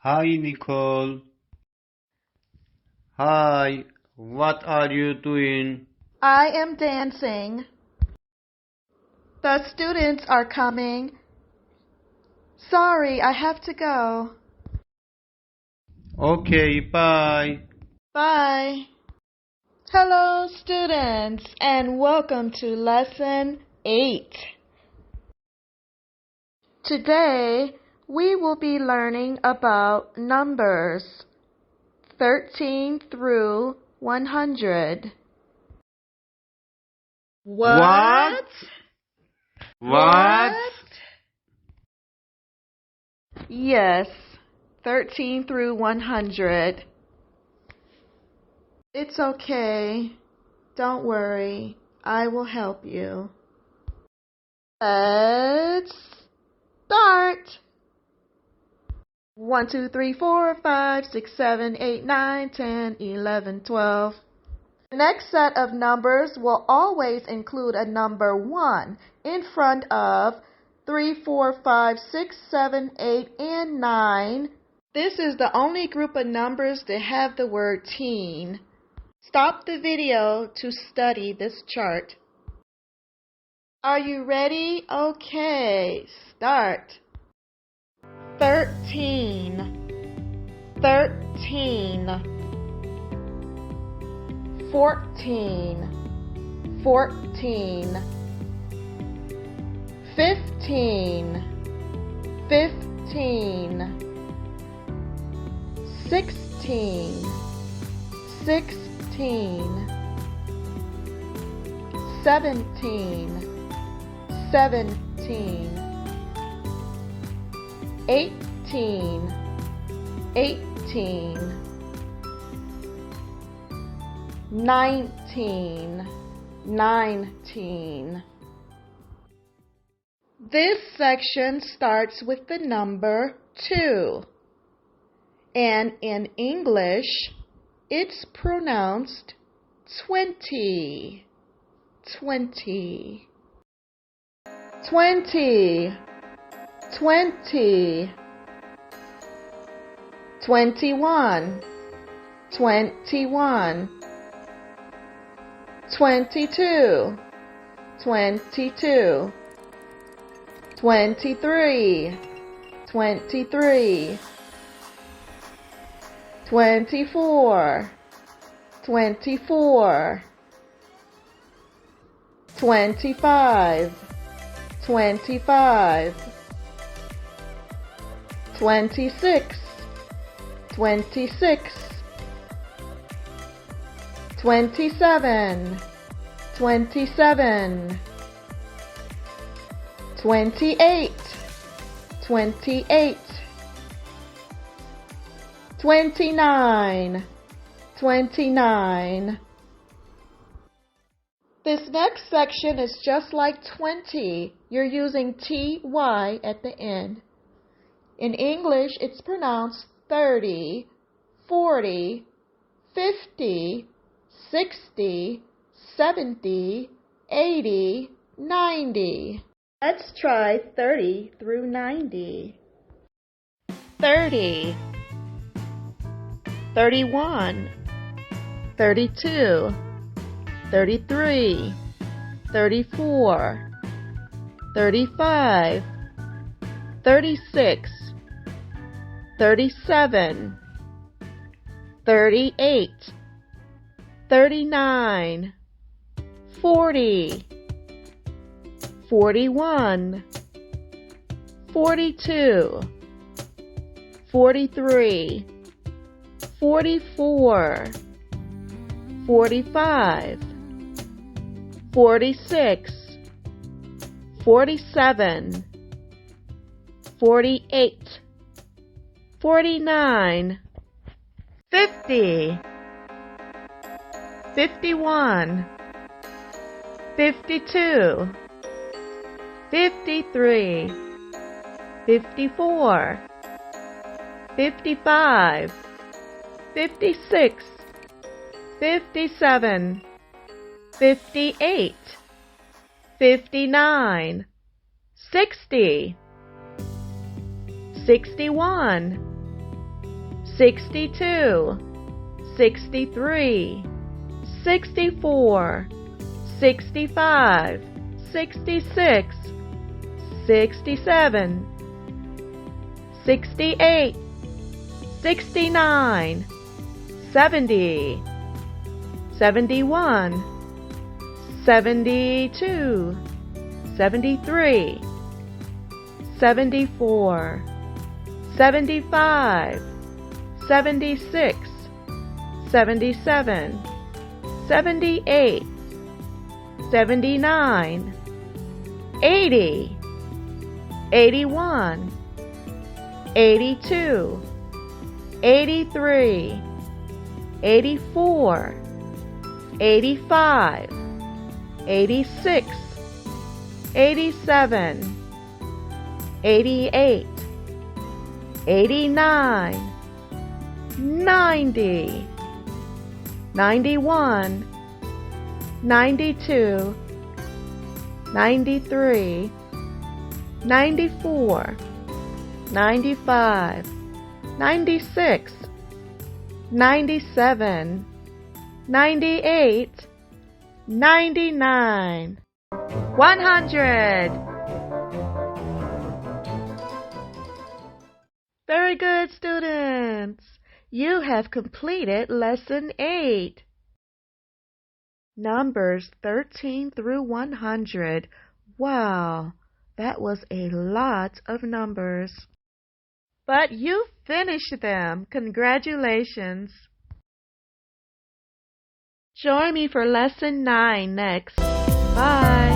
Hi, Nicole. Hi, what are you doing? I am dancing. The students are coming. Sorry, I have to go. Okay, bye. Bye. Hello, students, and welcome to Lesson 8. Today, we will be learning about numbers 13 through 100. What? Yes, 13 through 100. It's okay. Don't worry. I will help you. Let's start. 1, 2, 3, 4, 5, 6, 7, 8, 9, 10, 11, 12. The next set of numbers will always include a number 1 in front of 3, 4, 5, 6, 7, 8, and 9. This is the only group of numbers that have the word teen. Stop the video to study this chart. Are you ready? Okay, start. 13, 14, 14, 15, 16, 17, 18, 19. This section starts with the number 2. And in English, it's pronounced 20. 20. 20. 20. 21. 21. 22. 22. 23. 23. 24. 24. 25. 25. 26. 26. 27. 27. 28. 28. 29. 29. This next section is just like 20. You're using ty at the end. In English, it's pronounced 30, 40, 50, 60, 70, 80, 90. Let's try 30 through 90. 30, 31, 32, 33, 34, 35, 36, 37, 38, 39, 40, 41, 42, 43, 44, 45, 46, 47, 48, 49, 50, 51, 52, 53, 54, 55, 56, 57, 58, 59, 60, 61, 62, 63, 64, 65, 66, 67, 68, 69, 70, 71, 72, 73, 74, 75, 76, 77, 78, 79, 80, 81, 82, 83, 84, 85, 86, 87, 88, 89, 90, 91, 92, 93, 94, 95, 96, 97, 98, 99, 100. Very good, students. You have completed Lesson 8. Numbers 13 through 100. Wow, that was a lot of numbers. But you finished them. Congratulations. Join me for Lesson 9 next. Bye.